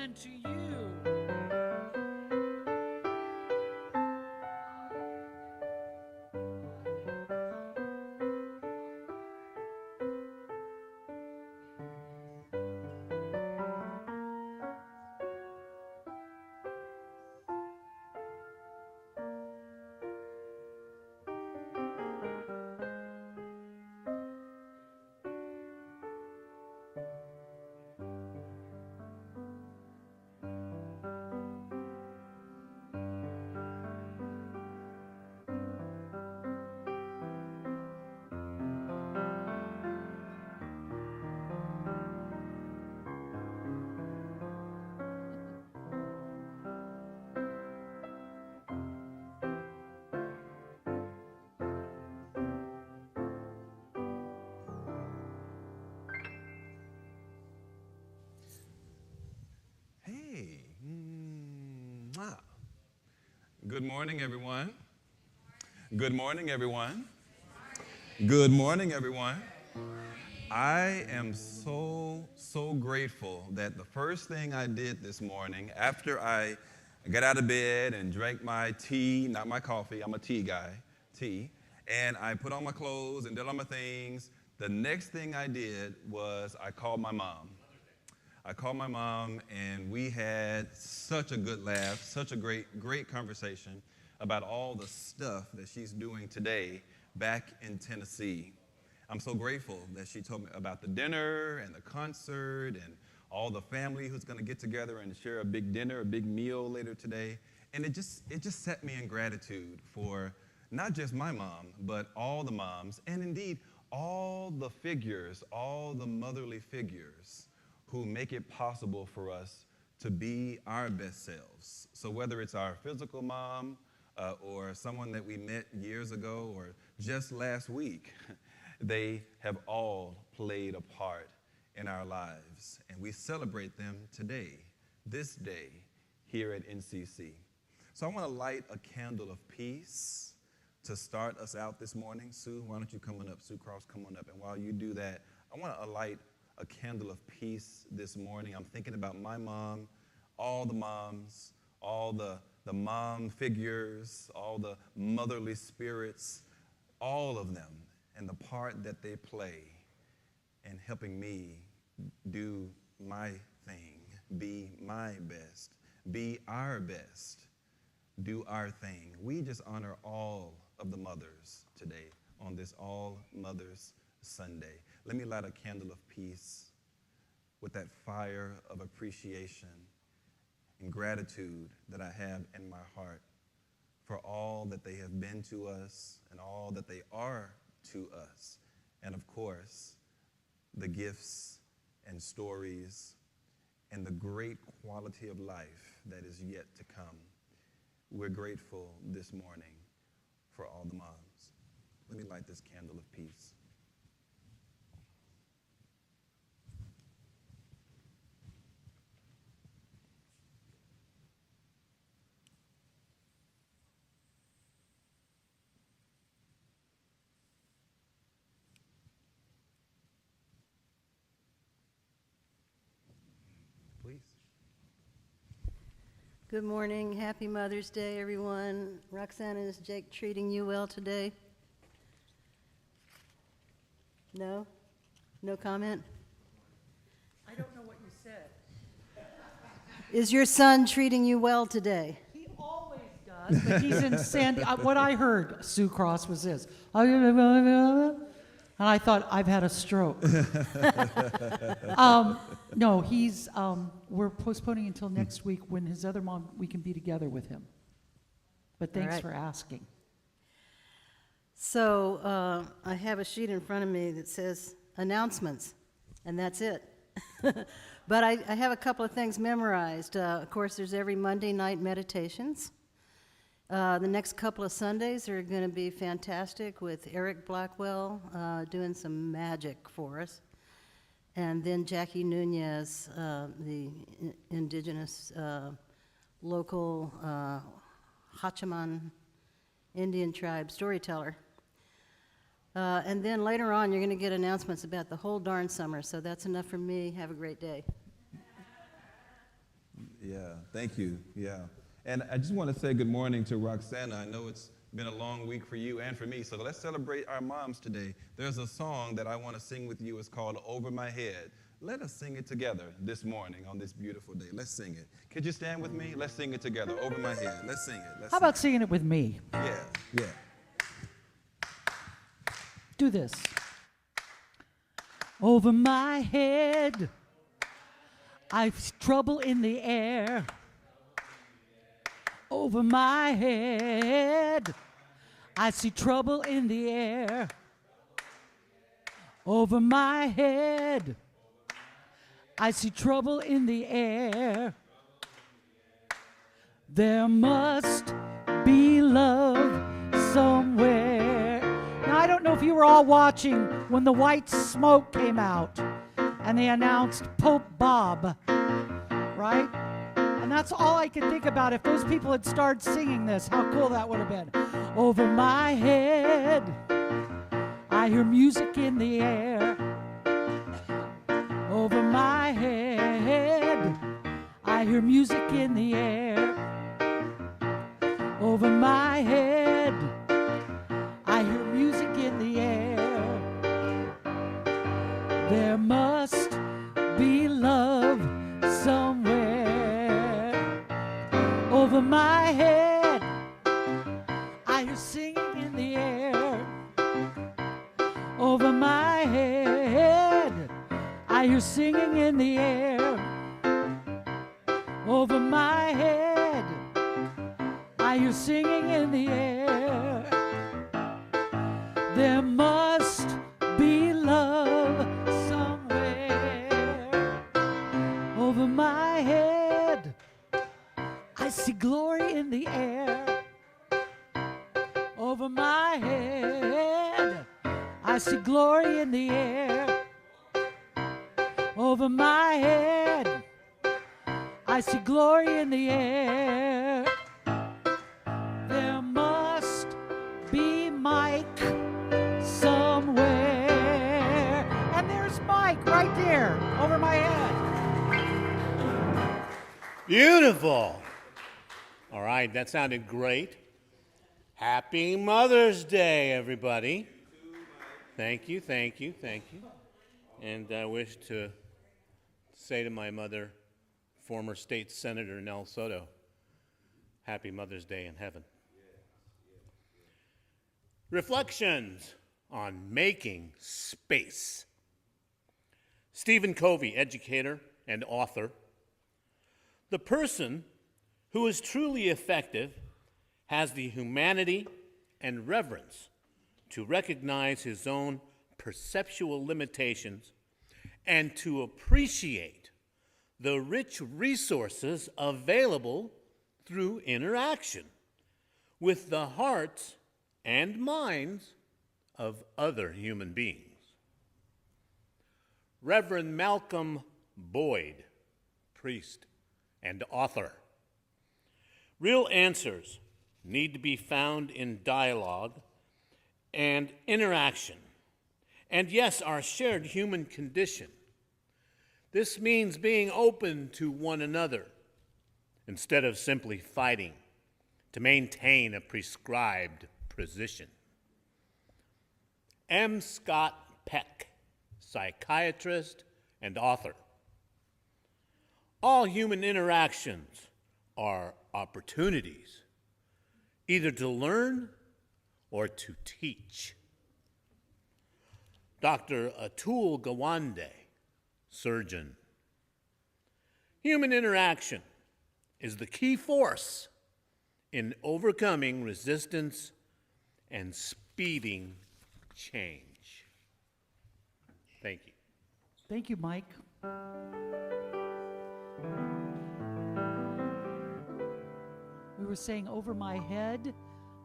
and to you. Hey. Mwah. Good morning, everyone. Good morning, everyone. Good morning, everyone. I am so grateful that the first thing I did this morning after I got out of bed and drank my tea, not my coffee, I'm a tea guy, tea, and I put on my clothes and did all my things, the next thing I did was I called my mom. I called my mom, and we had such a good laugh, such a great conversation about all the stuff that she's doing today back in Tennessee. I'm so grateful that she told me about the dinner and the concert and all the family who's going to get together and share a big dinner, a big meal later today. And it just set me in gratitude for not just my mom, but all the moms, and indeed all the figures, all the motherly figures who make it possible for us to be our best selves. So whether it's our physical mom or someone that we met years ago or just last week, they have all played a part in our lives. And we celebrate them today, this day, here at NCC. So I want to light a candle of peace to start us out this morning. Sue, why don't you come on up? Sue Cross, come on up. And while you do that, I want to light a candle of peace this morning. I'm thinking about my mom, all the moms, all the mom figures, all the motherly spirits, all of them, and the part that they play in helping me do my thing, be my best, be our best, do our thing. We just honor all of the mothers today on this All Mothers Sunday. Let me light a candle of peace with that fire of appreciation and gratitude that I have in my heart for all that they have been to us and all that they are to us. And of course, the gifts and stories and the great quality of life that is yet to come. We're grateful this morning for all the moms. Let me light this candle of peace. Please. Good morning. Happy Mother's Day, everyone. Roxanna, is Jake treating you well today? No? No comment? I don't know what you said. Is your son treating you well today? He always does, but he's in Sandy. What I heard, Sue Cross, was this. And I thought, I've had a stroke. No, we're postponing until next week when his other mom, we can be together with him. But thanks right. for asking. So I have a sheet in front of me that says announcements, and that's it. But I have a couple of things memorized. Of course, there's every Monday night meditations. The next couple of Sundays are going to be fantastic with Eric Blackwell doing some magic for us. And then Jackie Nunez, the indigenous local Hachaman Indian tribe storyteller. And then later on, you're going to get announcements about the whole darn summer. So that's enough for me. Have a great day. Yeah, thank you. Yeah. And I just want to say good morning to Roxanna. I know it's been a long week for you and for me, so let's celebrate our moms today. There's a song that I want to sing with you. It's called Over My Head. Let us sing it together this morning on this beautiful day. Let's sing it. Could you stand with me? Let's sing it together. Over my head. Let's sing it. How about singing it with me? Yeah, yeah. Do this. Over my head, I've trouble in the air. Over my head, I see trouble in the air. Over my head, I see trouble in the air. There must be love somewhere. Now, I don't know if you were all watching when the white smoke came out and they announced Pope Bob, right? And that's all I could think about. If those people had started singing this, how cool that would have been. Over my head, I hear music in the air. Over my head, I hear music in the air. Over my head, I hear music in the air. There must be love somewhere. Over my head, I hear singing in the air. Over my head, I hear singing in the air. Over my head, I hear singing in the air. There must be love somewhere. Over my head, I see glory in the air. Over my head, I see glory in the air. Over my head, I see glory in the air. There must be Mike somewhere. And there's Mike right there over my head. Beautiful. All right, that sounded great. Happy Mother's Day, everybody. Thank you, thank you, thank you. And I wish to say to my mother, former state senator Nell Soto, Happy Mother's Day in heaven. Reflections on making space. Stephen Covey, educator and author. The person who is truly effective has the humanity and reverence to recognize his own perceptual limitations and to appreciate the rich resources available through interaction with the hearts and minds of other human beings. Reverend Malcolm Boyd, priest and author. Real answers need to be found in dialogue and interaction, and yes, our shared human condition. This means being open to one another instead of simply fighting to maintain a prescribed position. M. Scott Peck, psychiatrist and author. All human interactions are opportunities, either to learn or to teach. Dr. Atul Gawande, surgeon. Human interaction is the key force in overcoming resistance and speeding change. Thank you. Thank you, Mike. We were saying over my head,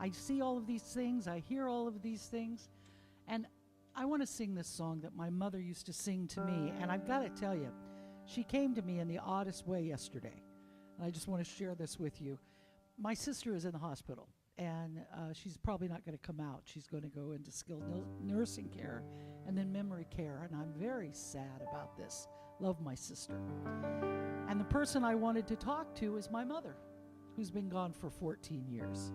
I see all of these things, I hear all of these things, and I want to sing this song that my mother used to sing to me, and I've got to tell you, she came to me in the oddest way yesterday, and I just want to share this with you. My sister is in the hospital, and she's probably not going to come out. She's going to go into skilled nursing care and then memory care, and I'm very sad about this. Love my sister. And the person I wanted to talk to is my mother, who's been gone for 14 years.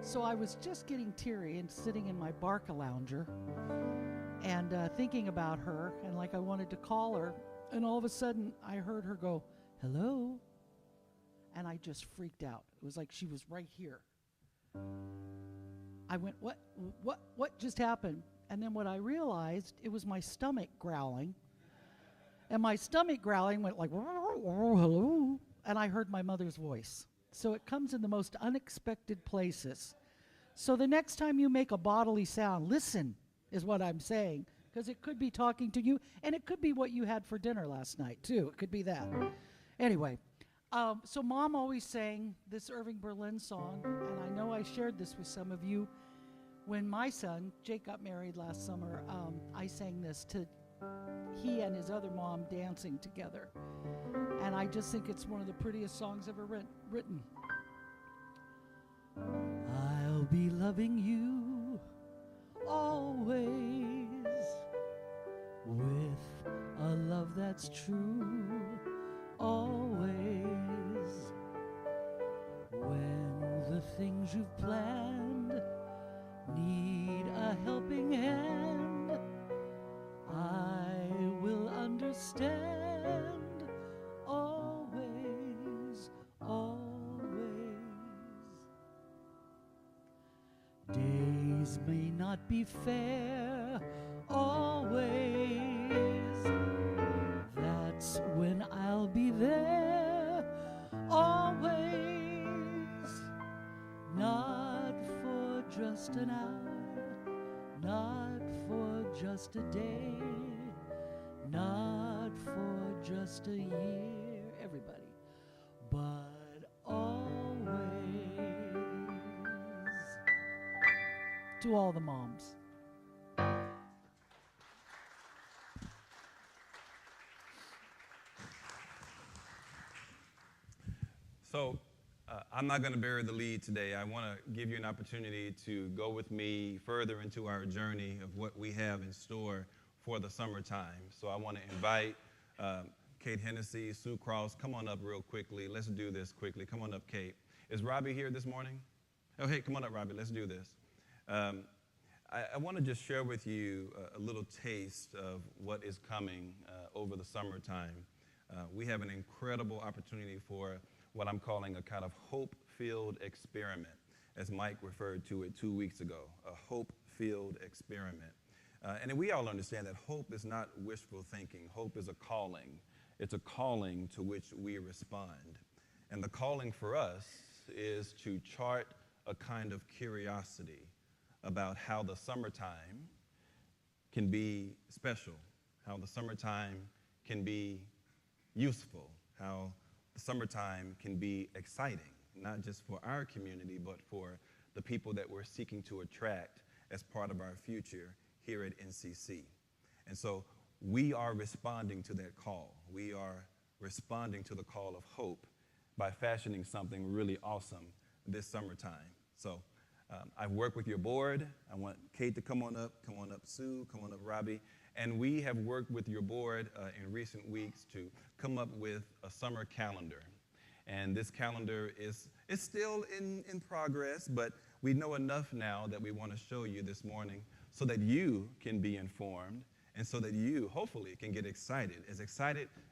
So I was just getting teary and sitting in my Barca-lounger and thinking about her, and like I wanted to call her, and all of a sudden I heard her go, "Hello?" And I just freaked out. It was like she was right here. I went, what just happened? And then what I realized, it was my stomach growling. And my stomach growling went like, "Hello?" And I heard my mother's voice. So it comes in the most unexpected places. So the next time you make a bodily sound, listen, is what I'm saying, because it could be talking to you, and it could be what you had for dinner last night, too. It could be that. Anyway, so Mom always sang this Irving Berlin song, and I know I shared this with some of you. When my son, Jake, got married last summer, I sang this to he and his other mom dancing together. And I just think it's one of the prettiest songs ever written. I'll be loving you always with a love that's true, always. When the things you've planned need a helping hand, I will understand. Always, always. Days may not be fair, always. That's when I'll be there, always. Not for just an hour, not for just a day, not for just a year, everybody, but always. To all the moms. So I'm not going to bury the lead today. I want to give you an opportunity to go with me further into our journey of what we have in store for the summertime. So I want to invite Kate Hennessy, Sue Cross, come on up real quickly. Let's do this quickly. Come on up, Kate. Is Robbie here this morning? Oh, hey, come on up, Robbie. Let's do this. I want to just share with you a little taste of what is coming over the summertime. We have an incredible opportunity for what I'm calling a kind of hope-filled experiment, as Mike referred to it 2 weeks ago, a hope-filled experiment. And we all understand that hope is not wishful thinking. Hope is a calling. It's a calling to which we respond. And the calling for us is to chart a kind of curiosity about how the summertime can be special, how the summertime can be useful, how the summertime can be exciting, not just for our community, but for the people that we're seeking to attract as part of our future here at NCC. And so we are responding to that call. We are responding to the call of hope by fashioning something really awesome this summertime. So I've worked with your board. I want Kate to come on up, Sue, come on up, Robbie. And we have worked with your board in recent weeks to come up with a summer calendar. And this calendar is still in progress, but we know enough now that we want to show you this morning so that you can be informed and so that you, hopefully, can get excited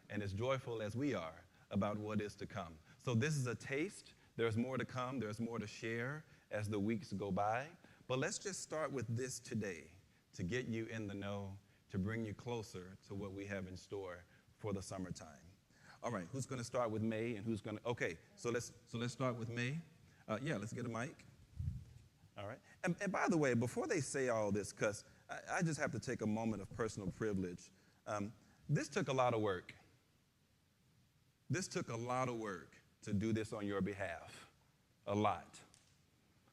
and as joyful as we are about what is to come. So this is a taste. There's more to come. There's more to share as the weeks go by. But let's just start with this today to get you in the know, to bring you closer to what we have in store for the summertime. All right, who's going to start with May and who's going to, okay, so let's start with May. Let's get a mic. All right. And by the way, before they say all this, because I just have to take a moment of personal privilege. This took a lot of work. This took a lot of work to do this on your behalf. A lot.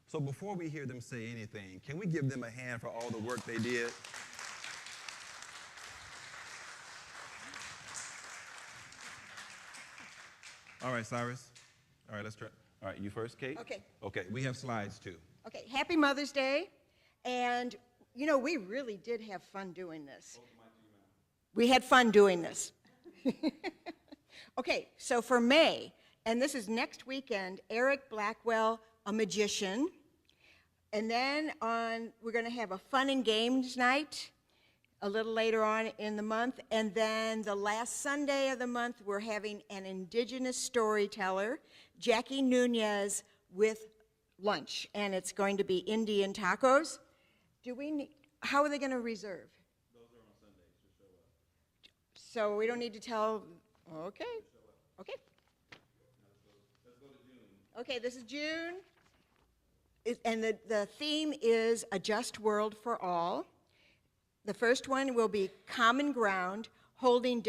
So before we hear them say anything, can we give them a hand for all the work they did? All right, Cyrus. All right, let's try. All right, you first, Kate? Okay. Okay, we have slides too. Okay, happy Mother's Day. And, you know, we really did have fun doing this. we had fun doing this. Okay, so for May, and this is next weekend, Eric Blackwell, a magician. And then we're going to have a fun and games night a little later on in the month. And then the last Sunday of the month, we're having an indigenous storyteller, Jackie Nunez, with lunch. And it's going to be Indian tacos. How are they going to reserve? Those are on Sundays. Just show up. So we don't need to tell, okay, okay. Let's go to June. Okay, this is June. And the theme is A Just World for All. The first one will be Common Ground, holding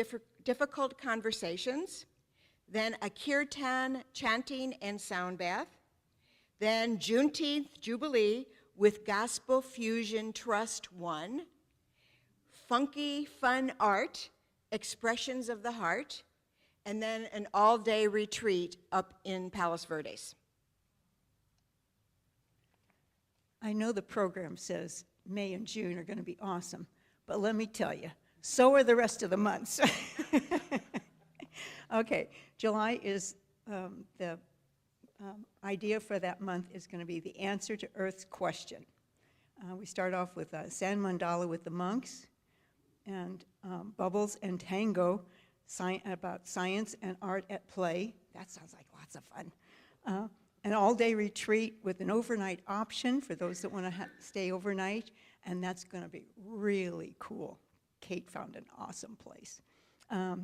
difficult conversations. Then a kirtan, chanting and sound bath. Then Juneteenth Jubilee with Gospel Fusion Trust 1. Funky Fun Art, Expressions of the Heart. And then an all-day retreat up in Palos Verdes. I know the program says May and June are going to be awesome, but let me tell you, so are the rest of the months. Okay, July is the idea for that month is going to be the answer to Earth's question. We start off with Sand Mandala with the monks, and Bubbles and Tango about science and art at play. That sounds like lots of fun. An all-day retreat with an overnight option for those that want to stay overnight, and that's going to be really cool. Kate found an awesome place.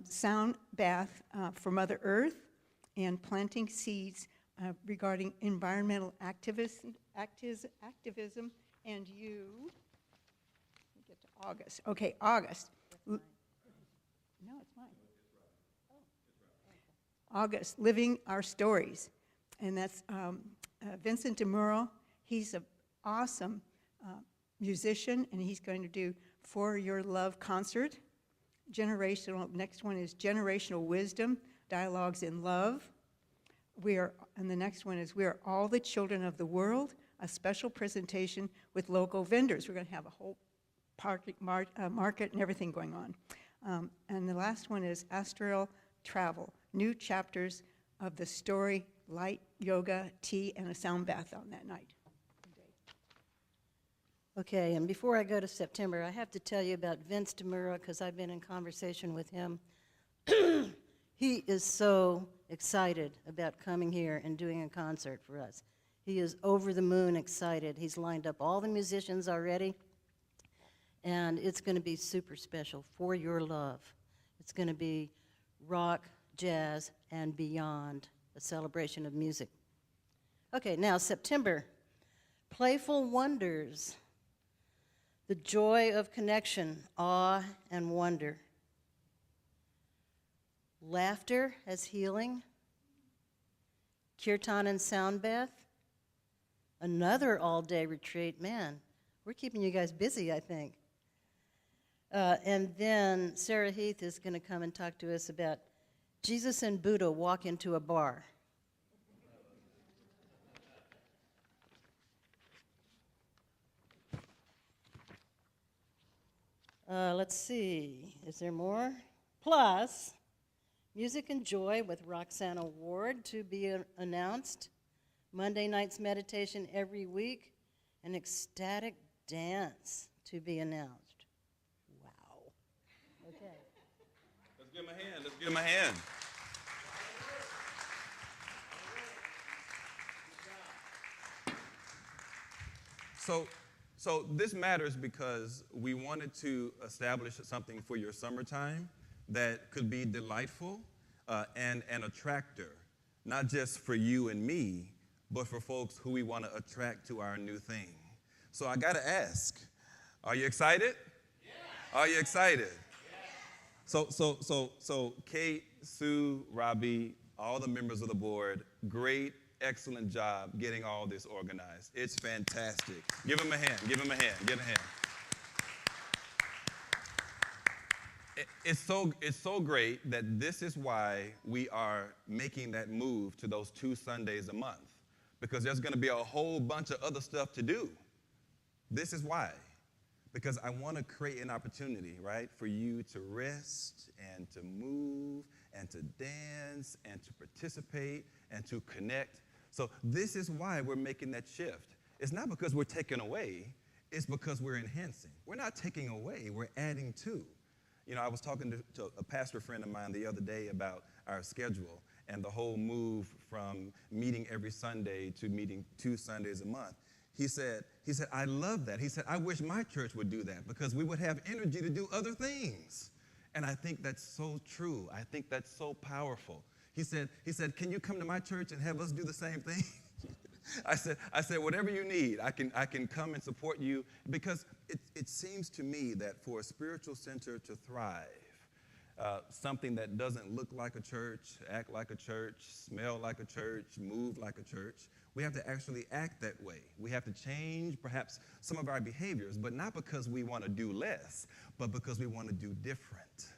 Sound bath for Mother Earth, and planting seeds regarding environmental activism, and you, we get to August. Okay, August. No, it's mine. August, Living Our Stories. And that's Vincent DeMuro. He's an awesome musician, and he's going to do For Your Love concert. Next one is Generational Wisdom, Dialogues in Love. And the next one is We Are All the Children of the World, a special presentation with local vendors. We're going to have a whole market and everything going on. And the last one is Astral Travel, new chapters of the story, light, yoga, tea, and a sound bath on that night. Okay, and before I go to September, I have to tell you about Vince DeMuro because I've been in conversation with him. He is so excited about coming here and doing a concert for us. He is over the moon excited. He's lined up all the musicians already, and it's going to be super special. For Your Love. It's going to be rock, jazz, and beyond, a celebration of music. Okay, now September, Playful Wonders, the joy of connection, awe and wonder. Laughter as healing, kirtan and sound bath, another all-day retreat. Man, we're keeping you guys busy, I think. And then Sarah Heath is going to come and talk to us about Jesus and Buddha walk into a bar. Let's see, is there more? Plus, Music and Joy with Roxanna Ward to be announced. Monday night's meditation every week, and ecstatic dance to be announced. Wow. Okay. Let's give him a hand. Let's give him a hand. So this matters because we wanted to establish something for your summertime that could be delightful and an attractor, not just for you and me, but for folks who we want to attract to our new thing. So I got to ask, are you excited? Yeah. Are you excited? Yeah. So Kate, Sue, Robbie, all the members of the board, great, excellent job getting all this organized. It's fantastic. Give them a hand. Give them a hand. Give them a hand. It's so great that this is why we are making that move to those 2 Sundays a month, because there's going to be a whole bunch of other stuff to do. This is why. because I want to create an opportunity, right, for you to rest and to move and to dance and to participate and to connect. So this is why we're making that shift. It's not because we're taking away, it's because we're enhancing. We're not taking away, we're adding to. You know, I was talking to a pastor friend of mine the other day about our schedule and the whole move from meeting every Sunday to meeting 2 Sundays a month. He said, I love that. He said, I wish my church would do that because we would have energy to do other things. And I think that's so true. I think that's so powerful. He said, can you come to my church and have us do the same thing? I said, whatever you need, I can come and support you, because it seems to me that for a spiritual center to thrive, something that doesn't look like a church, act like a church, smell like a church, move like a church, we have to actually act that way. We have to change perhaps some of our behaviors, but not because we want to do less, but because we want to do different.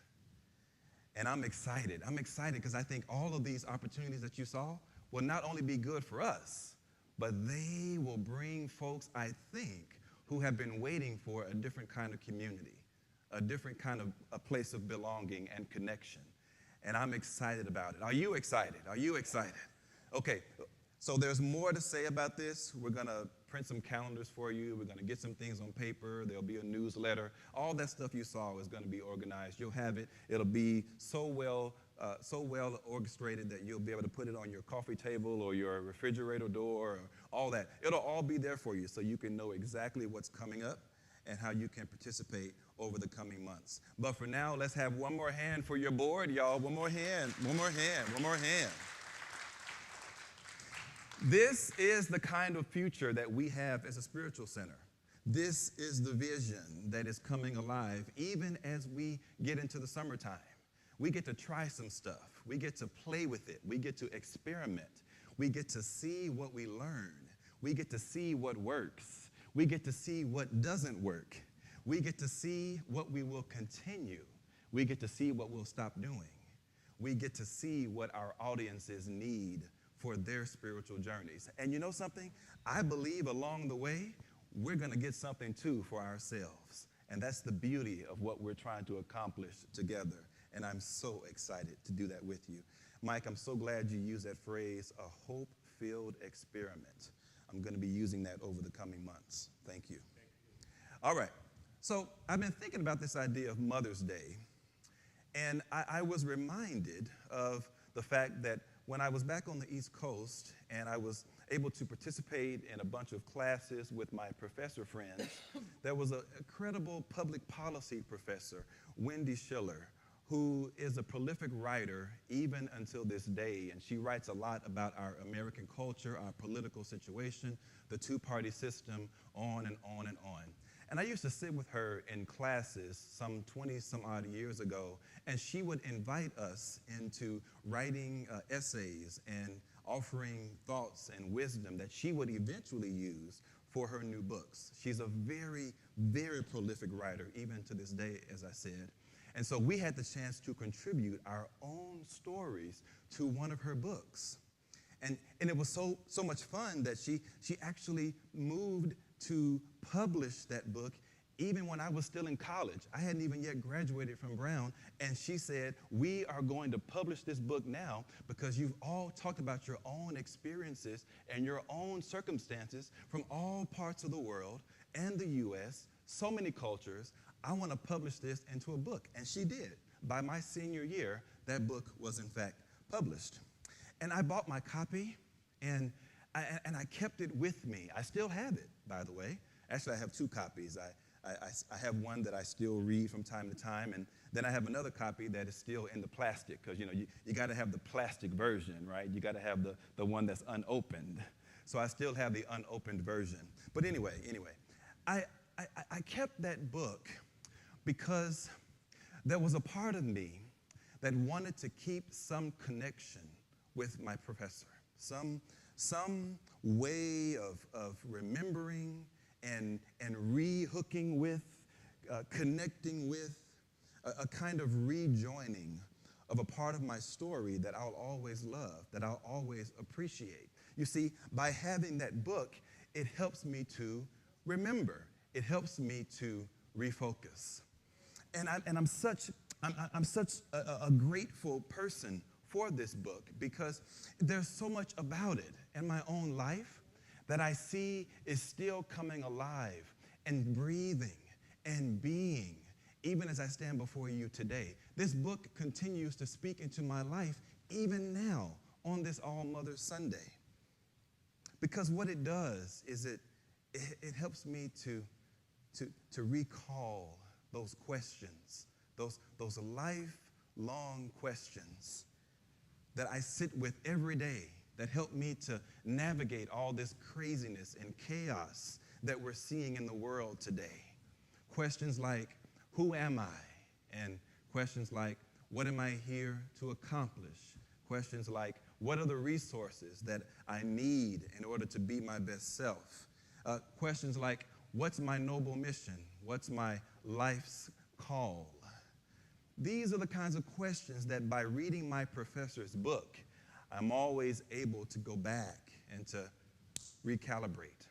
And I'm excited. I'm excited because I think all of these opportunities that you saw will not only be good for us, but they will bring folks, I think, who have been waiting for a different kind of community, a different kind of a place of belonging and connection. And I'm excited about it. Are you excited? Are you excited? Okay, so there's more to say about this. We're going to print some calendars for you. We're going to get some things on paper. There'll be a newsletter. All that stuff you saw is going to be organized. You'll have it. It'll be so well orchestrated that you'll be able to put it on your coffee table or your refrigerator door or all that. It'll all be there for you so you can know exactly what's coming up and how you can participate over the coming months. But for now, let's have one more hand for your board, y'all. One more hand, one more hand, one more hand. This is the kind of future that we have as a spiritual center. This is the vision that is coming alive even as we get into the summertime. We get to try some stuff. We get to play with it. We get to experiment. We get to see what we learn. We get to see what works. We get to see what doesn't work. We get to see what we will continue. We get to see what we'll stop doing. We get to see what our audiences need for their spiritual journeys. And you know something? I believe along the way, we're going to get something too for ourselves. And that's the beauty of what we're trying to accomplish together. And I'm so excited to do that with you. Mike, I'm so glad you used that phrase, a hope-filled experiment. I'm going to be using that over the coming months. Thank you. All right. So I've been thinking about this idea of Mother's Day. And I was reminded of the fact that when I was back on the East Coast and I was able to participate in a bunch of classes with my professor friends, there was a credible public policy professor, Wendy Schiller, who is a prolific writer even until this day. And she writes a lot about our American culture, our political situation, the two-party system, on and on and on. And I used to sit with her in classes some 20-some-odd years ago, and she would invite us into writing essays and offering thoughts and wisdom that she would eventually use for her new books. She's a very, very prolific writer, even to this day, as I said. And so we had the chance to contribute our own stories to one of her books. And it was so much fun that she actually moved to publish that book even when I was still in college. I hadn't even yet graduated from Brown, and she said, we are going to publish this book now because you've all talked about your own experiences and your own circumstances from all parts of the world and the U.S., so many cultures. I want to publish this into a book, and she did. By my senior year, that book was in fact published. And I bought my copy, and I kept it with me. I still have it, by the way. Actually, I have 2 copies. I have one that I still read from time to time, and then I have another copy that is still in the plastic, because you got to have the plastic version, right? You got to have the one that's unopened. So I still have the unopened version. But anyway, I kept that book because there was a part of me that wanted to keep some connection with my professor, some way of remembering and re-hooking with, connecting with, a kind of rejoining of a part of my story that I'll always love, that I'll always appreciate. You see, by having that book, it helps me to remember. It helps me to refocus. And I'm such a grateful person for this book because there's so much about it in my own life that I see is still coming alive and breathing and being, even as I stand before you today. This book continues to speak into my life even now on this All Mother's Sunday. Because what it does is it helps me to recall those questions, those lifelong questions that I sit with every day that help me to navigate all this craziness and chaos that we're seeing in the world today. Questions like, who am I? And questions like, what am I here to accomplish? Questions like, what are the resources that I need in order to be my best self? Questions like, what's my noble mission? What's my life's call? These are the kinds of questions that by reading my professor's book, I'm always able to go back and to recalibrate.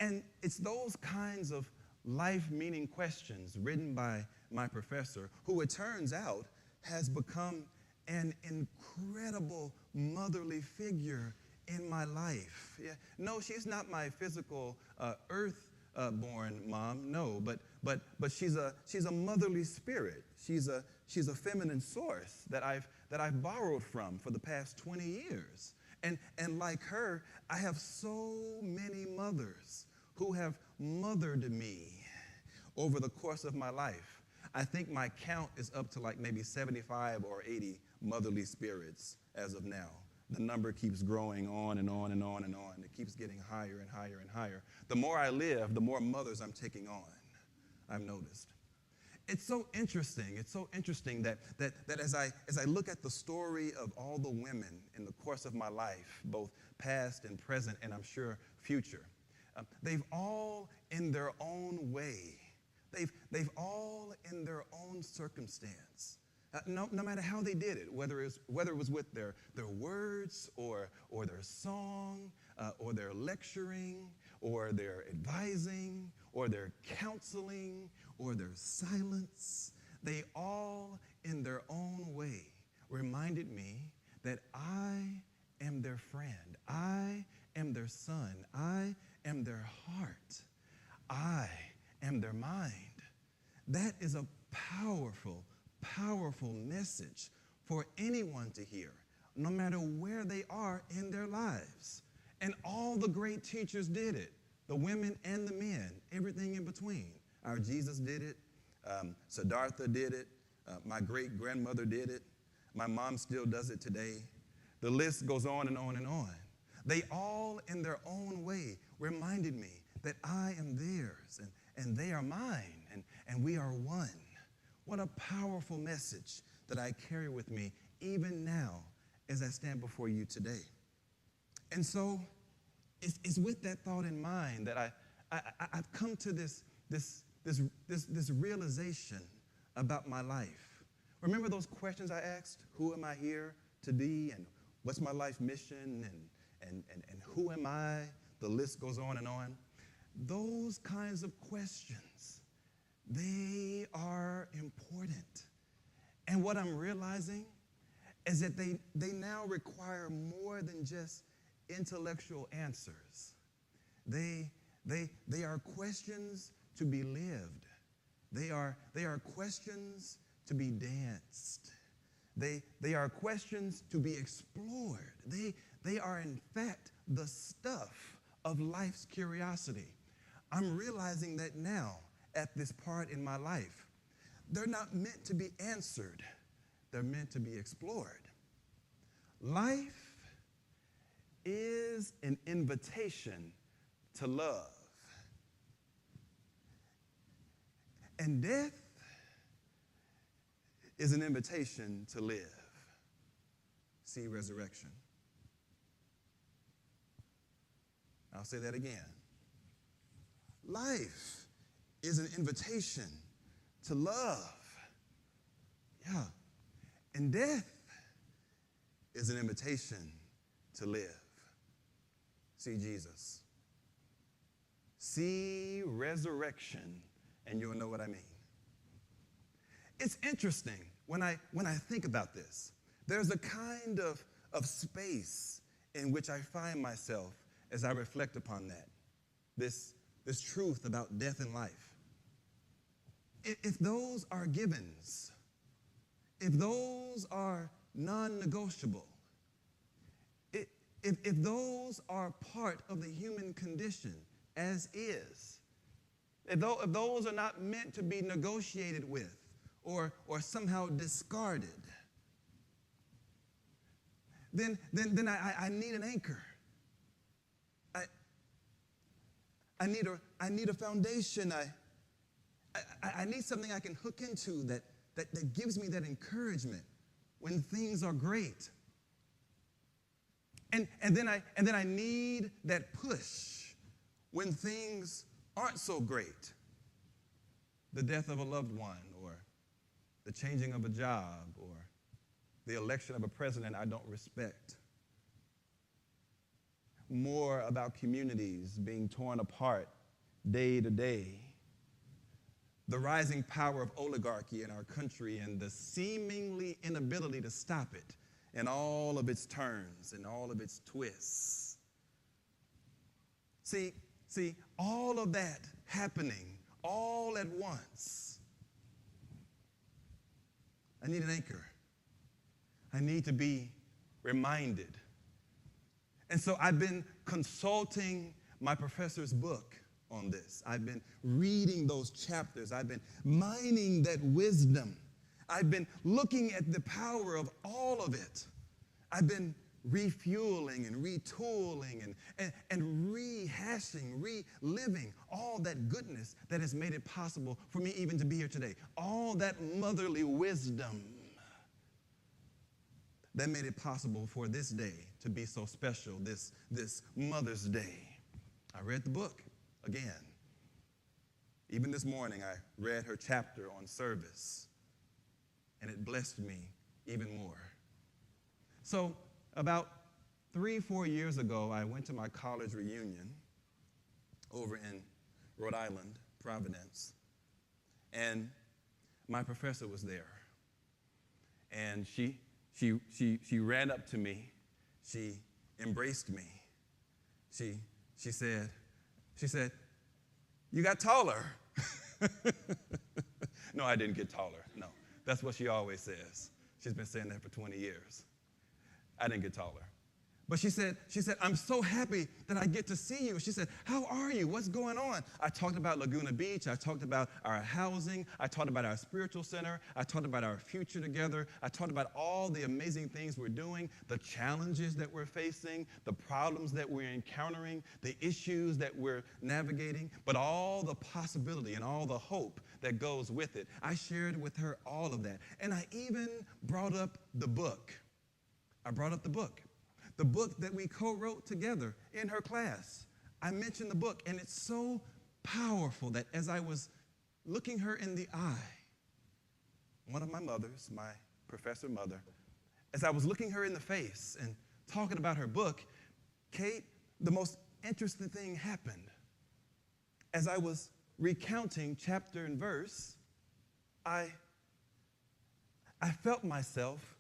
And it's those kinds of life-meaning questions written by my professor, who it turns out has become an incredible motherly figure in my life. Yeah. No, she's not my physical earth-born mom, no, but she's a motherly spirit. She's a feminine source that I've borrowed from for the past 20 years. And like her, I have so many mothers who have mothered me over the course of my life. I think my count is up to like maybe 75 or 80 motherly spirits as of now. The number keeps growing on and on and on and on. It keeps getting higher and higher and higher. The more I live, the more mothers I'm taking on, I've noticed. It's so interesting. It's so interesting that as I look at the story of all the women in the course of my life, both past and present, and I'm sure future, they've all in their own way, they've all in their own circumstance, no matter how they did it, whether it was with their words or their song or their lecturing or their advising or their counseling or their silence, they all in their own way reminded me that I am their friend. I am their son. I am their heart. I am their mind. That is a powerful, powerful message for anyone to hear, no matter where they are in their lives. And all the great teachers did it, the women and the men, everything in between. Our Jesus did it. Siddhartha did it. My great-grandmother did it. My mom still does it today. The list goes on and on and on. They all, in their own way, reminded me that I am theirs and they are mine and we are one. What a powerful message that I carry with me even now as I stand before you today. And so it's with that thought in mind that I've come to this realization about my life. Remember those questions I asked? Who am I here to be? And what's my life mission? And who am I? The list goes on and on. Those kinds of questions, they are important. And what I'm realizing is that they now require more than just intellectual answers. They are questions to be lived. They are questions to be danced. They are questions to be explored. They are, in fact, the stuff of life's curiosity. I'm realizing that now at this part in my life. They're not meant to be answered. They're meant to be explored. Life is an invitation to love. And death is an invitation to live. See resurrection. I'll say that again. Life is an invitation to love. Yeah. And death is an invitation to live. See Jesus. See resurrection and you'll know what I mean. It's interesting when I think about this. There's a kind of space in which I find myself as I reflect upon that, this truth about death and life. If those are givens, if those are non-negotiable, if those are part of the human condition as is, if those are not meant to be negotiated with or somehow discarded, then I need an anchor. I need a foundation. I need something I can hook into that gives me that encouragement when things are great. And then I need that push when things aren't so great. The death of a loved one, or the changing of a job, or the election of a president I don't respect. More about communities being torn apart day to day. The rising power of oligarchy in our country and the seemingly inability to stop it in all of its turns and all of its twists. See, all of that happening all at once. I need an anchor. I need to be reminded. And so I've been consulting my professor's book on this. I've been reading those chapters. I've been mining that wisdom. I've been looking at the power of all of it. I've been refueling and retooling and rehashing, reliving all that goodness that has made it possible for me even to be here today. All that motherly wisdom that made it possible for this day to be so special, this Mother's Day. I read the book again. Even this morning, I read her chapter on service, and it blessed me even more. So about 3-4 years ago, I went to my college reunion over in Rhode Island, Providence, and my professor was there. And she ran up to me. She embraced me. She said, "You got taller." No, I didn't get taller. No, that's what she always says. She's been saying that for 20 years. I didn't get taller. But she said, "I'm so happy that I get to see you." She said, "How are you? What's going on?" I talked about Laguna Beach. I talked about our housing. I talked about our spiritual center. I talked about our future together. I talked about all the amazing things we're doing, the challenges that we're facing, the problems that we're encountering, the issues that we're navigating, but all the possibility and all the hope that goes with it. I shared with her all of that. And I even brought up the book. The book that we co-wrote together in her class. I mentioned the book, and it's so powerful that as I was looking her in the eye, one of my mothers, my professor mother, as I was looking her in the face and talking about her book, Kate, the most interesting thing happened. As I was recounting chapter and verse, I felt myself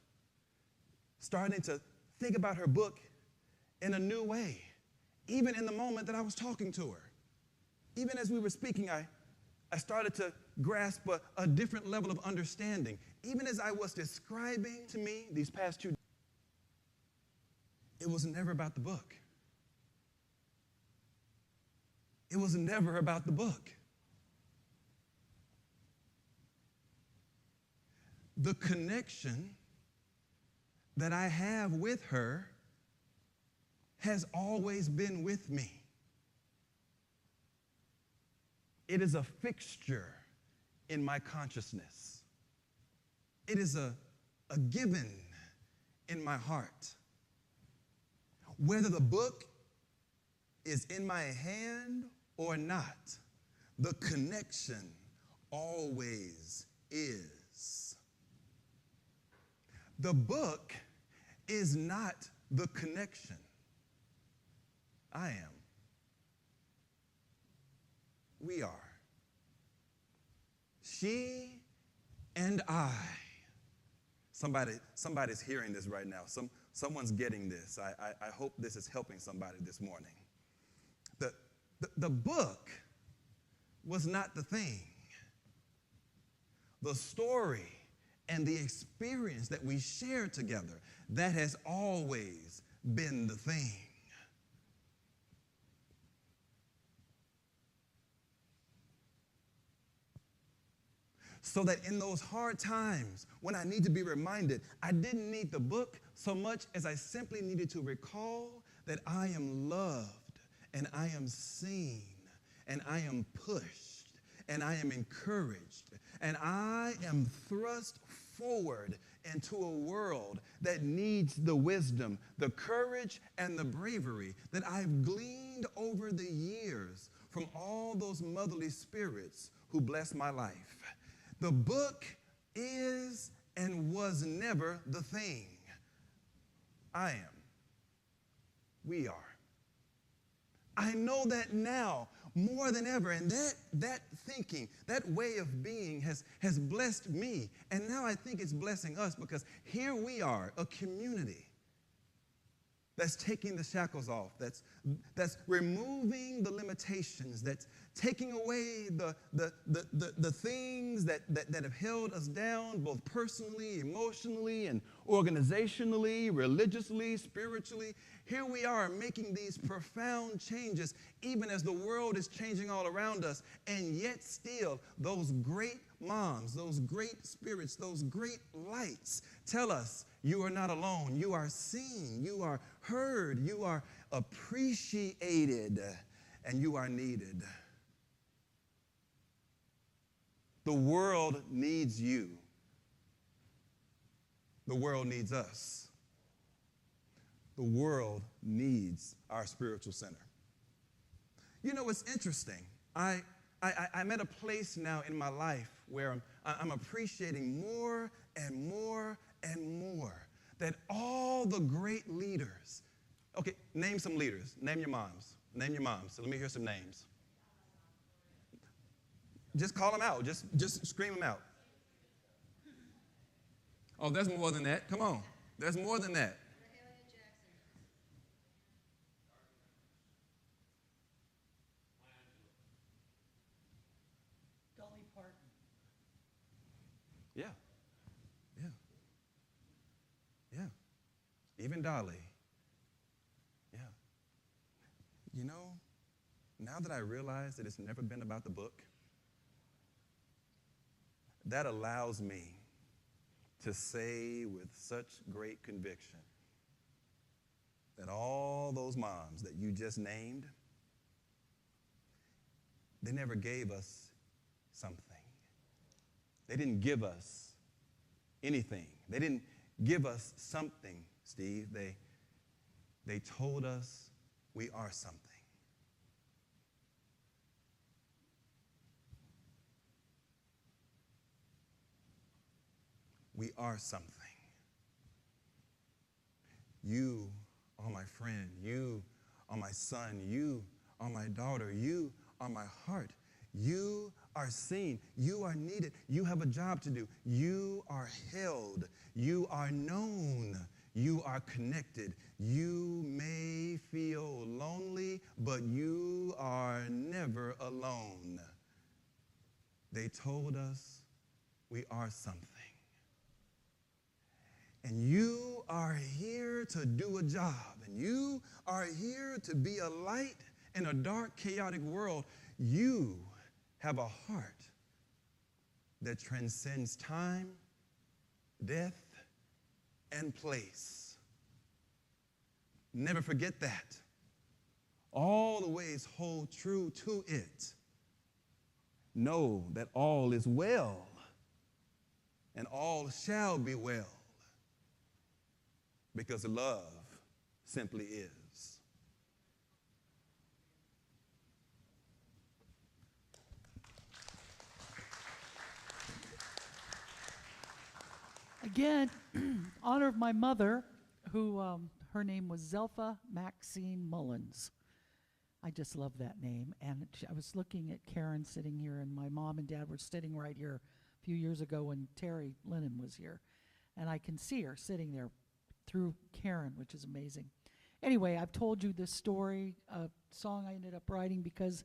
starting to think about her book in a new way, even in the moment that I was talking to her. Even as we were speaking, I started to grasp a different level of understanding. Even as I was describing to me these past 2 days, it was never about the book. It was never about the book. The connection that I have with her has always been with me. It is a fixture in my consciousness. It is a given in my heart. Whether the book is in my hand or not, the connection always is. The book is not the connection. I am. We are. she and I. Somebody's hearing this right now. Someone's getting this. I hope this is helping somebody this morning. The book was not the thing. The story and the experience that we share together, that has always been the thing. So that in those hard times when I need to be reminded, I didn't need the book so much as I simply needed to recall that I am loved and I am seen and I am pushed and I am encouraged and I am thrust forward into a world that needs the wisdom, the courage, and the bravery that I've gleaned over the years from all those motherly spirits who blessed my life. The book is and was never the thing. I am. We are. I know that now more than ever, and that thinking, that way of being has blessed me, and now I think it's blessing us because here we are, a community that's taking the shackles off, that's removing the limitations, that's taking away the things that have held us down, both personally, emotionally, and organizationally, religiously, spiritually. Here we are making these profound changes, even as the world is changing all around us, and yet still those great moms, those great spirits, those great lights tell us you are not alone. You are seen, you are heard, you are appreciated, and you are needed. The world needs you. The world needs us. The world needs our spiritual center. You know, it's interesting. I'm at a place now in my life where I'm appreciating more and more and more that all the great leaders, okay, name some leaders. Name your moms. Name your moms. So let me hear some names. Just call them out. Just scream them out. Oh, there's more than that. Come on. There's more than that. Dolly Parton. Yeah. Even Dolly. Yeah. You know, now that I realize that it's never been about the book, that allows me to say with such great conviction that all those moms that you just named, they never gave us something. They didn't give us anything. They didn't give us something, Steve. They told us we are something. We are something. You are my friend. You are my son. You are my daughter. You are my heart. You are seen. You are needed. You have a job to do. You are held. You are known. You are connected. You may feel lonely, but you are never alone. They told us we are something. And you are here to do a job. And you are here to be a light in a dark, chaotic world. You have a heart that transcends time, death, and place. Never forget that. All the ways hold true to it. Know that all is well, and all shall be well, because love simply is. Again, honor of my mother, who her name was Zelpha Maxine Mullins. I just love that name. And I was looking at Karen sitting here, and my mom and dad were sitting right here few years ago when Terry Lennon was here. And I can see her sitting there through Karen, which is amazing. Anyway, I've told you this story, a song I ended up writing because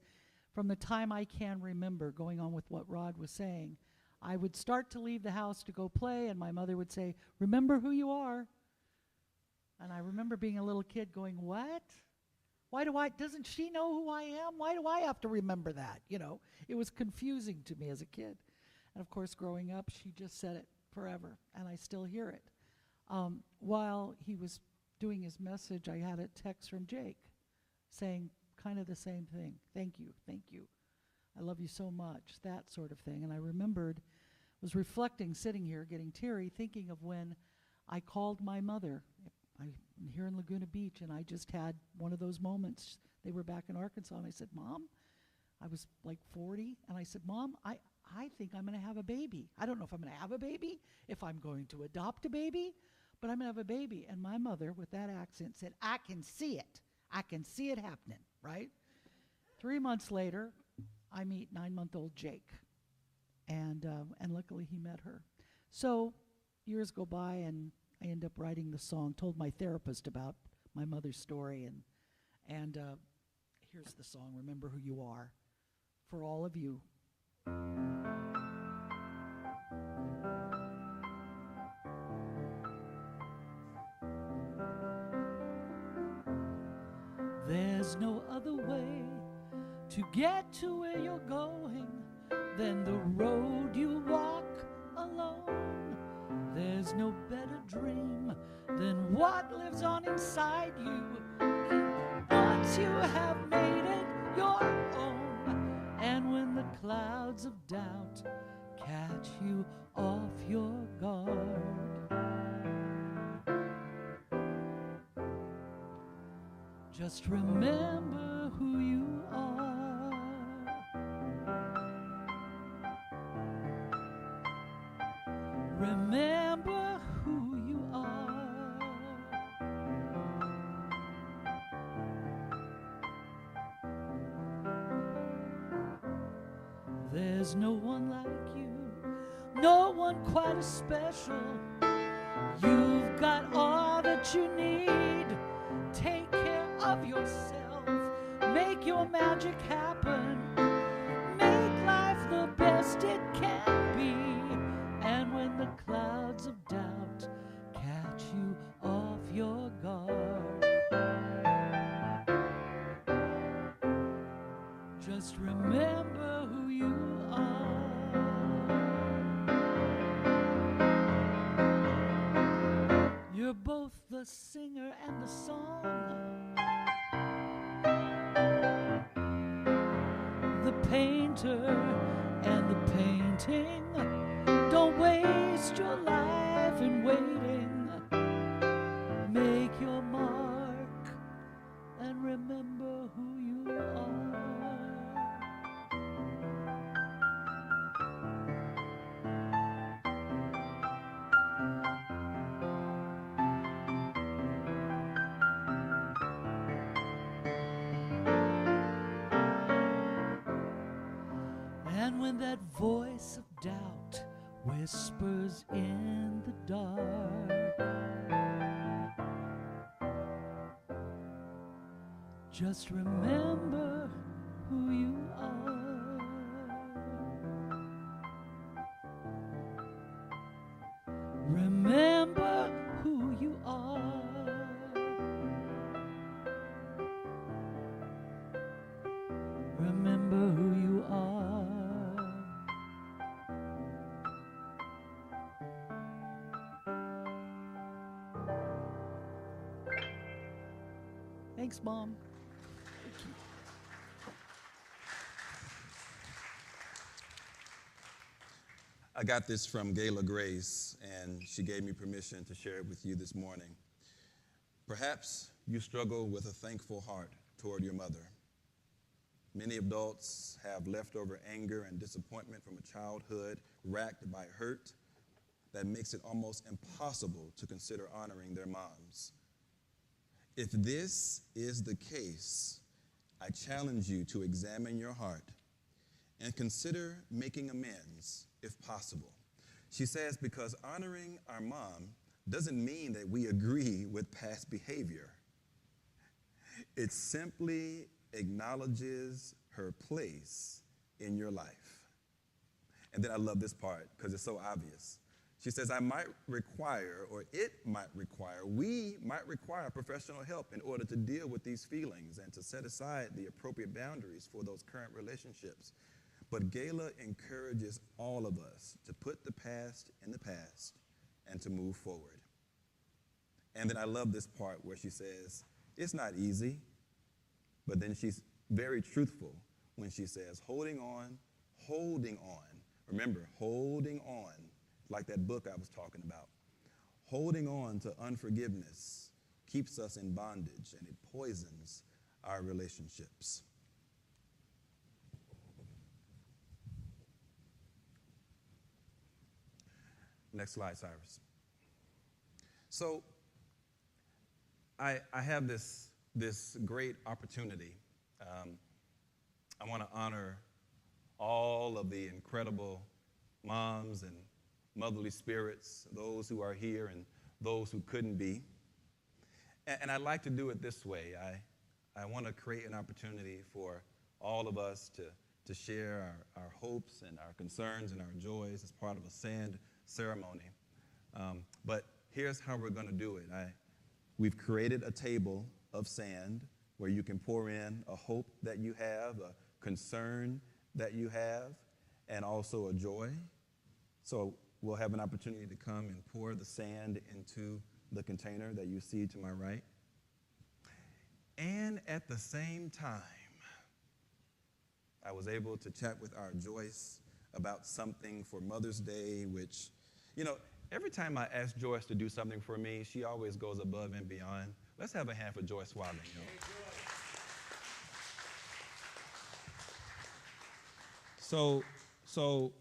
from the time I can remember, going on with what Rod was saying, I would start to leave the house to go play, and my mother would say, "Remember who you are." And I remember being a little kid going, "What? Doesn't she know who I am? Why do I have to remember that?" You know, it was confusing to me as a kid. And of course, growing up, she just said it forever, and I still hear it. While he was doing his message, I had a text from Jake saying kind of the same thing. Thank you. I love you so much, that sort of thing. And I was reflecting, sitting here, getting teary, thinking of when I called my mother. I'm here in Laguna Beach, and I just had one of those moments. They were back in Arkansas, and I said, "Mom," I was like 40, and I said, "Mom, I think I'm going to have a baby. I don't know if I'm going to have a baby, if I'm going to adopt a baby, but I'm going to have a baby." And my mother, with that accent, said, "I can see it. I can see it happening," right? 3 months later, I meet 9-month-old Jake, and luckily he met her. So years go by, and I end up writing the song, told my therapist about my mother's story, and here's the song, "Remember Who You Are," for all of you. There's no other way to get to where you're going than the road you walk alone. There's no better dream than what lives on inside you once you have made it your own. And when the clouds of doubt catch you off your guard, just remember who you are. Remember who you are. There's no one like you, no one quite as special. You've got all that you need. Take care of yourself, make your magic happen, make life the best it can be. And when the clouds of doubt catch you off your guard, just remember who you are. You're both the singer and the song, the painter and the painting. Don't waste your life in waiting. Make your mark and remember who you are. And when that voice of doubt whispers in the dark, just remember who you are. Remember who you are. Remember who you are. Thanks, Mom. Thank you. I got this from Gayla Grace, and she gave me permission to share it with you this morning. Perhaps you struggle with a thankful heart toward your mother. Many adults have leftover anger and disappointment from a childhood racked by hurt that makes it almost impossible to consider honoring their moms. If this is the case, I challenge you to examine your heart and consider making amends if possible. She says, because honoring our mom doesn't mean that we agree with past behavior. It simply acknowledges her place in your life. And then I love this part because it's so obvious. She says, I might require, or it might require, we might require professional help in order to deal with these feelings and to set aside the appropriate boundaries for those current relationships. But Gayla encourages all of us to put the past in the past and to move forward. And then I love this part where she says, it's not easy, but then she's very truthful when she says, holding on. Remember, holding on, like that book I was talking about. Holding on to unforgiveness keeps us in bondage, and it poisons our relationships. Next slide, Cyrus. So I have this great opportunity. I want to honor all of the incredible moms and motherly spirits, those who are here and those who couldn't be. And I'd like to do it this way. I want to create an opportunity for all of us to share our hopes and our concerns and our joys as part of a sand ceremony. But here's how we're going to do it. We've created a table of sand where you can pour in a hope that you have, a concern that you have, and also a joy. So we'll have an opportunity to come and pour the sand into the container that you see to my right. And at the same time, I was able to chat with our Joyce about something for Mother's Day, which, every time I ask Joyce to do something for me, she always goes above and beyond. Let's have a hand for Joyce Swabbing. So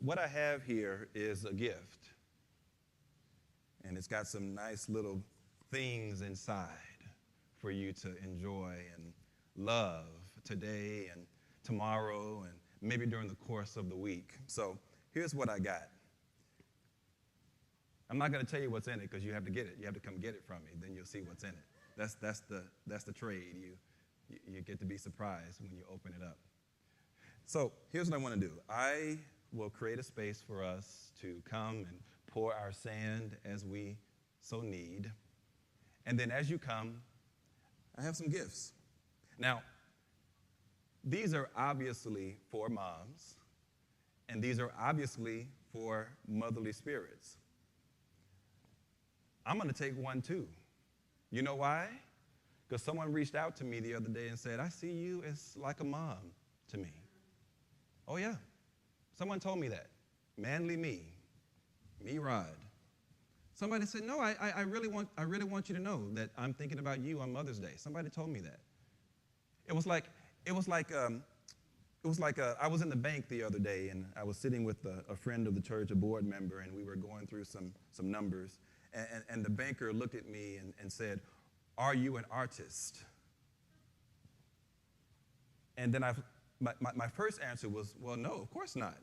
what I have here is a gift, and it's got some nice little things inside for you to enjoy and love today and tomorrow and maybe during the course of the week. So here's what I got. I'm not going to tell you what's in it because you have to get it. You have to come get it from me. Then you'll see what's in it. That's the trade. You get to be surprised when you open it up. So here's what I want to do. I will create a space for us to come and pour our sand as we so need. And then as you come, I have some gifts. Now, these are obviously for moms, and these are obviously for motherly spirits. I'm going to take one too. You know why? Because someone reached out to me the other day and said, I see you as like a mom to me. Oh, yeah. Someone told me that. Manly me, Rod. Somebody said, no, I really want you to know that I'm thinking about you on Mother's Day. Somebody told me that. I was in the bank the other day, and I was sitting with a friend of the church, a board member, and we were going through some numbers. And the banker looked at me and said, are you an artist? And then my first answer was, well, no, of course not.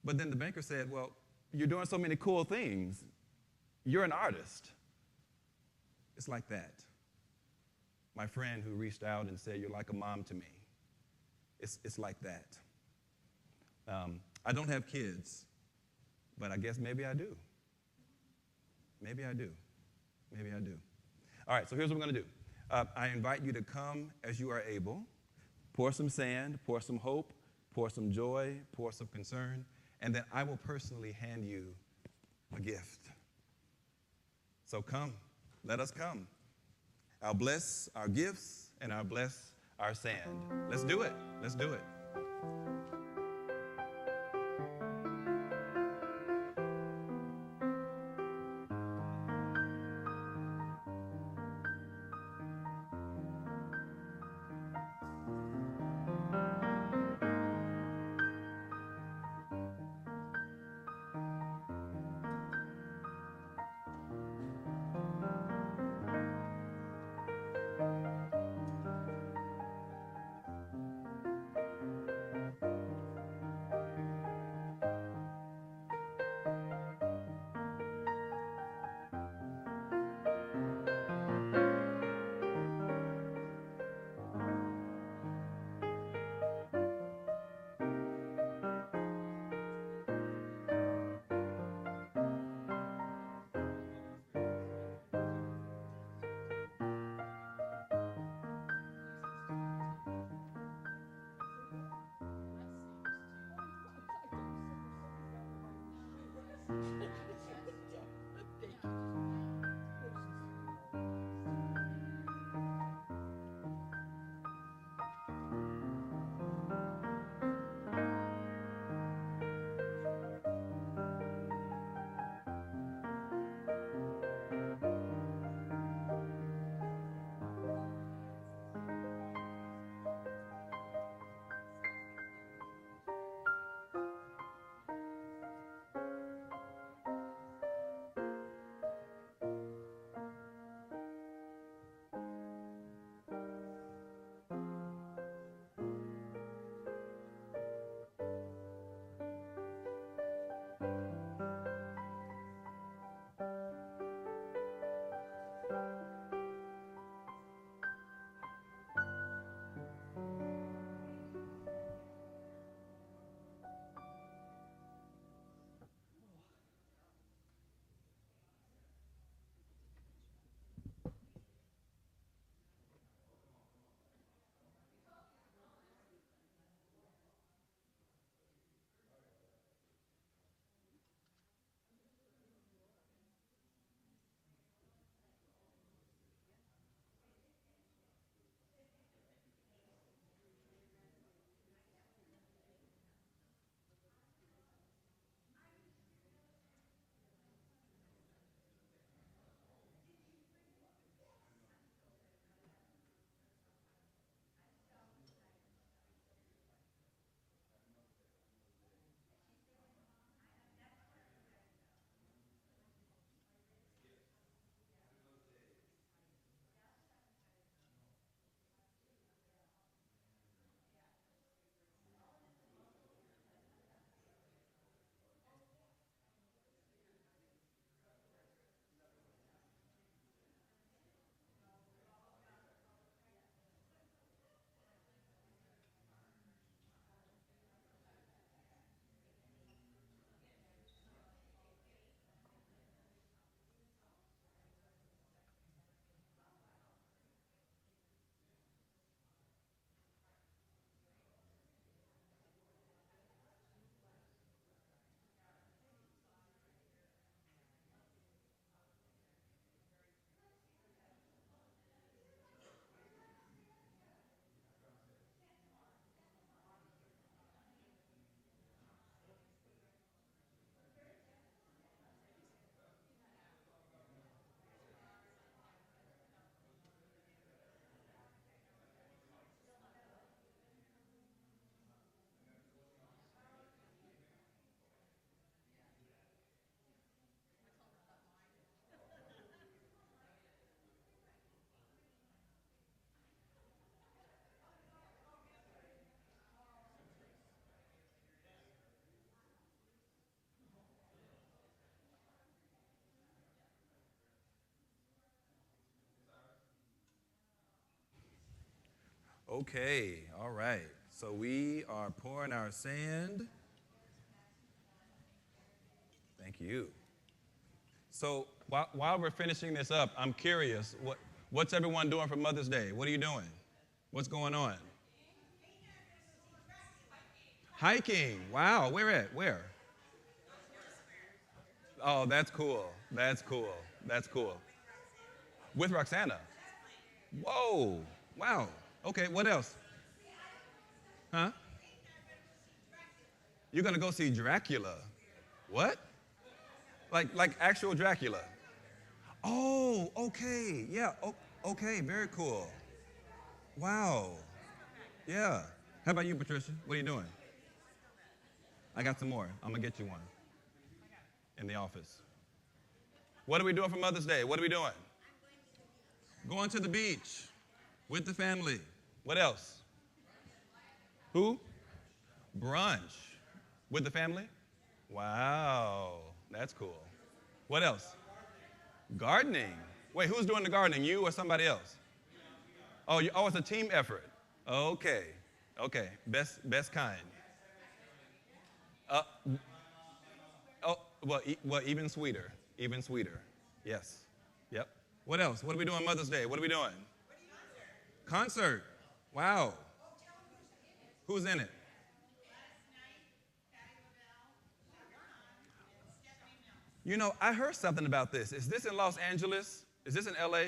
But then the banker said, well, you're doing so many cool things. You're an artist. It's like that. My friend who reached out and said, you're like a mom to me. It's like that. I don't have kids, but I guess maybe I do. Maybe I do. Maybe I do. All right, so here's what we're going to do. I invite you to come as you are able. Pour some sand, pour some hope, pour some joy, pour some concern, and then I will personally hand you a gift. So come, let us come. I'll bless our gifts and I'll bless our sand. Let's do it. Let's do it. Okay, all right. So we are pouring our sand. Thank you. So while we're finishing this up, I'm curious, what's everyone doing for Mother's Day? What are you doing? What's going on? Hiking. Wow, where at? Where? Oh, that's cool. That's cool. That's cool. With Roxanna. Whoa. Wow. Okay, what else? Huh? You're going to go see Dracula. What? Like actual Dracula. Oh, okay. Yeah. Okay, very cool. Wow. Yeah. How about you, Patricia? What are you doing? I got some more. I'm going to get you one in the office. What are we doing for Mother's Day? What are we doing? Going to the beach with the family. What else? Who? Brunch with the family? Wow, that's cool. What else? Gardening. Wait, who's doing the gardening? You or somebody else? Oh, it's a team effort. Okay. Best kind. Well, even sweeter. Even sweeter. Yes. Yep. What else? What are we doing Mother's Day? What are we doing? Concert. Wow. Who's in it? You know, I heard something about this. Is this in Los Angeles? Is this in LA?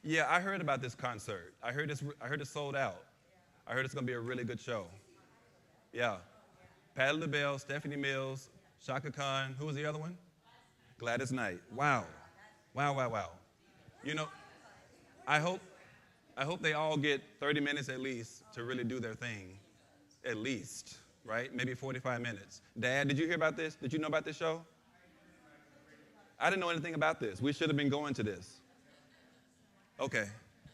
Yeah, I heard about this concert. I heard it's sold out. I heard it's going to be a really good show. Yeah. Patti LaBelle, Stephanie Mills, Shaka Khan. Who was the other one? Gladys Knight. Wow. Wow, wow, wow. You know, I hope they all get 30 minutes at least to really do their thing. At least, right? Maybe 45 minutes. Dad, did you hear about this? Did you know about this show? I didn't know anything about this. We should have been going to this. Okay,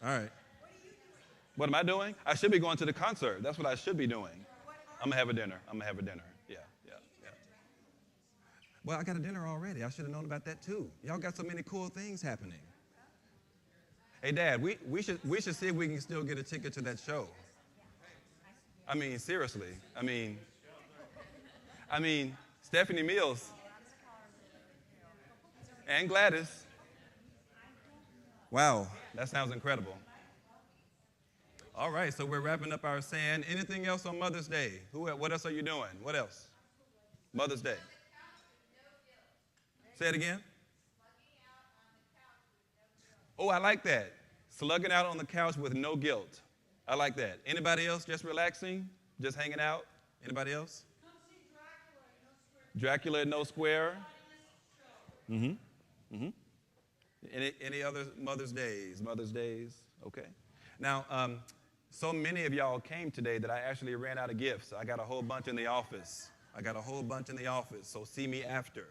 all right. What am I doing? I should be going to the concert. That's what I should be doing. I'm going to have a dinner. Yeah. Well, I got a dinner already. I should have known about that too. Y'all got so many cool things happening. Hey, Dad, we should see if we can still get a ticket to that show. I mean, seriously. I mean, Stephanie Mills and Gladys. Wow, that sounds incredible. All right, so we're wrapping up our sand. Anything else on Mother's Day? What else are you doing? What else? Mother's Day. Say it again. Oh, I like that. Slugging out on the couch with no guilt. I like that. Anybody else just relaxing? Just hanging out? Anybody else? Come see Dracula at No Square. Any other Mother's Days? Okay. Now, so many of y'all came today that I actually ran out of gifts. I got a whole bunch in the office. So see me after,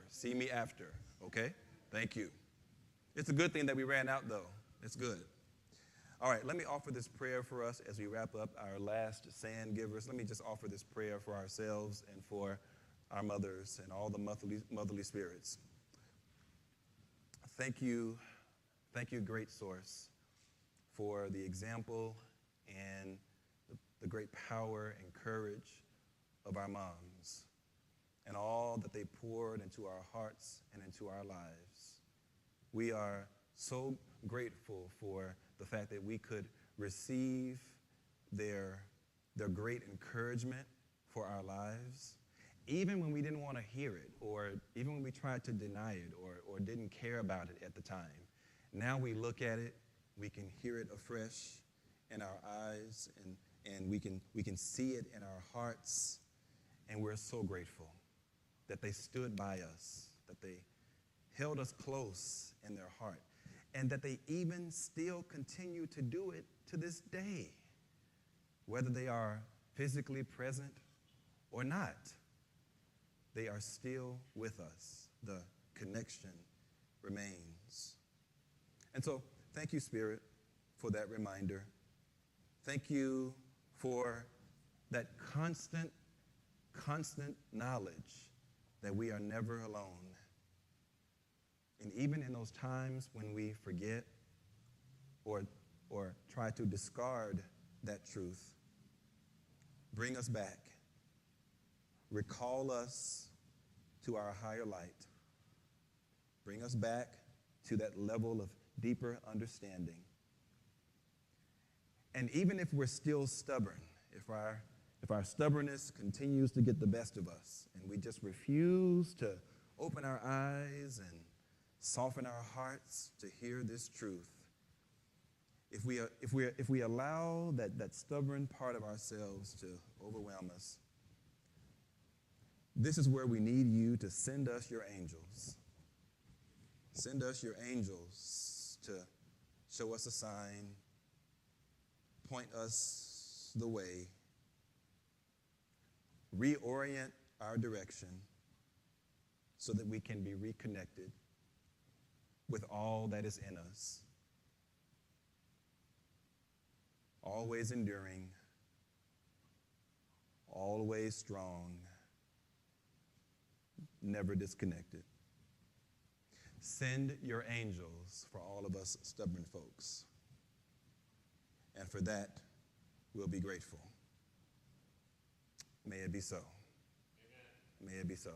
okay? Thank you. It's a good thing that we ran out, though. It's good. All right, let me offer this prayer for us as we wrap up our last sand givers. Let me just offer this prayer for ourselves and for our mothers and all the motherly spirits. Thank you, great source, for the example and the great power and courage of our moms and all that they poured into our hearts and into our lives. We are so grateful for the fact that we could receive their great encouragement for our lives, even when we didn't want to hear it, or even when we tried to deny it or didn't care about it at the time. Now we look at it, we can hear it afresh in our eyes, and we can see it in our hearts, and we're so grateful that they stood by us, that they held us close in their heart, and that they even still continue to do it to this day, whether they are physically present or not. They are still with us. The connection remains. And so, thank you, Spirit, for that reminder. Thank you for that constant knowledge that we are never alone. And even in those times when we forget or try to discard that truth, bring us back. Recall us to our higher light. Bring us back to that level of deeper understanding. And even if we're still stubborn, if our stubbornness continues to get the best of us, and we just refuse to open our eyes and soften our hearts to hear this truth, if we allow that stubborn part of ourselves to overwhelm us, this is where we need you to send us your angels. Send us your angels to show us a sign, point us the way, reorient our direction so that we can be reconnected with all that is in us, always enduring, always strong, never disconnected. Send your angels for all of us stubborn folks. And for that, we'll be grateful. May it be so. Amen. May it be so.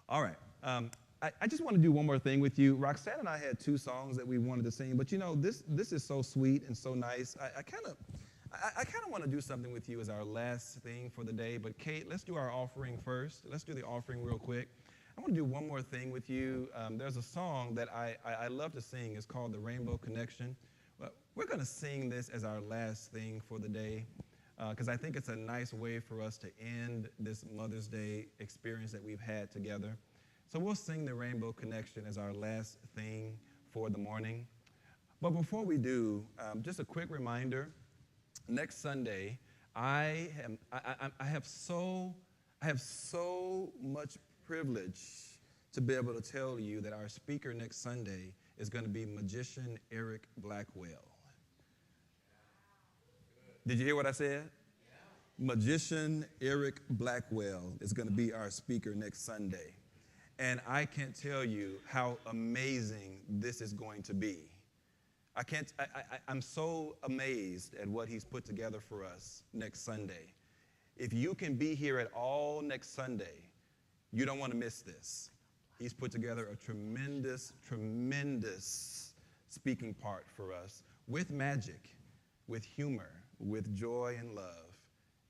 All right. I just want to do one more thing with you. Roxanna and I had 2 songs that we wanted to sing, but you know, this is so sweet and so nice. I kind of want to do something with you as our last thing for the day, but Kate, let's do our offering first. Let's do the offering real quick. I want to do one more thing with you. There's a song that I love to sing. It's called The Rainbow Connection. Well, we're going to sing this as our last thing for the day because I think it's a nice way for us to end this Mother's Day experience that we've had together. So we'll sing The Rainbow Connection as our last thing for the morning. But before we do, just a quick reminder, next Sunday, I have so much privilege to be able to tell you that our speaker next Sunday is going to be magician Eric Blackwell. Did you hear what I said? Magician Eric Blackwell is going to be our speaker next Sunday. And I can't tell you how amazing this is going to be. I'm so amazed at what he's put together for us next Sunday. If you can be here at all next Sunday, you don't want to miss this. He's put together a tremendous speaking part for us with magic, with humor, with joy and love.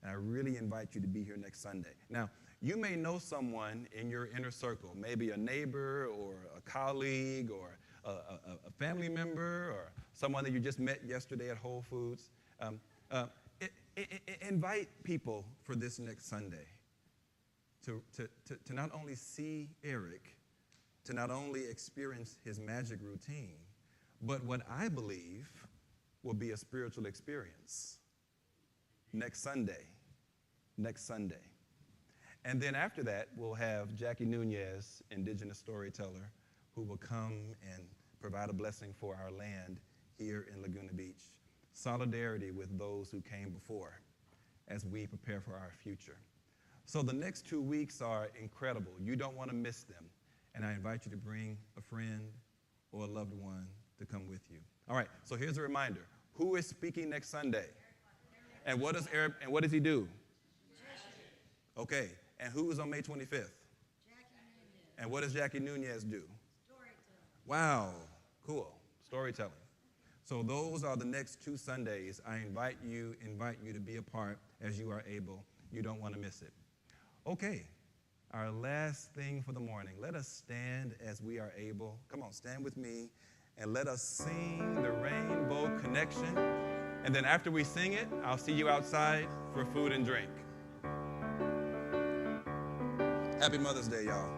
And I really invite you to be here next Sunday. Now, you may know someone in your inner circle, maybe a neighbor or a colleague or a family member or someone that you just met yesterday at Whole Foods. Invite people for this next Sunday to not only see Eric, to not only experience his magic routine, but what I believe will be a spiritual experience next Sunday. And then after that, we'll have Jackie Nunez, indigenous storyteller, who will come and provide a blessing for our land here in Laguna Beach. Solidarity with those who came before as we prepare for our future. So the next 2 weeks are incredible. You don't want to miss them. And I invite you to bring a friend or a loved one to come with you. All right, so here's a reminder. Who is speaking next Sunday? And what does he do? Okay, and who is on May 25th? And what does Jackie Nunez do? Storytelling. Wow, cool, storytelling. So those are the next 2 Sundays. I invite you to be a part as you are able. You don't want to miss it. Okay, our last thing for the morning. Let us stand as we are able. Come on, stand with me, and let us sing the Rainbow Connection. And then after we sing it, I'll see you outside for food and drink. Happy Mother's Day, y'all.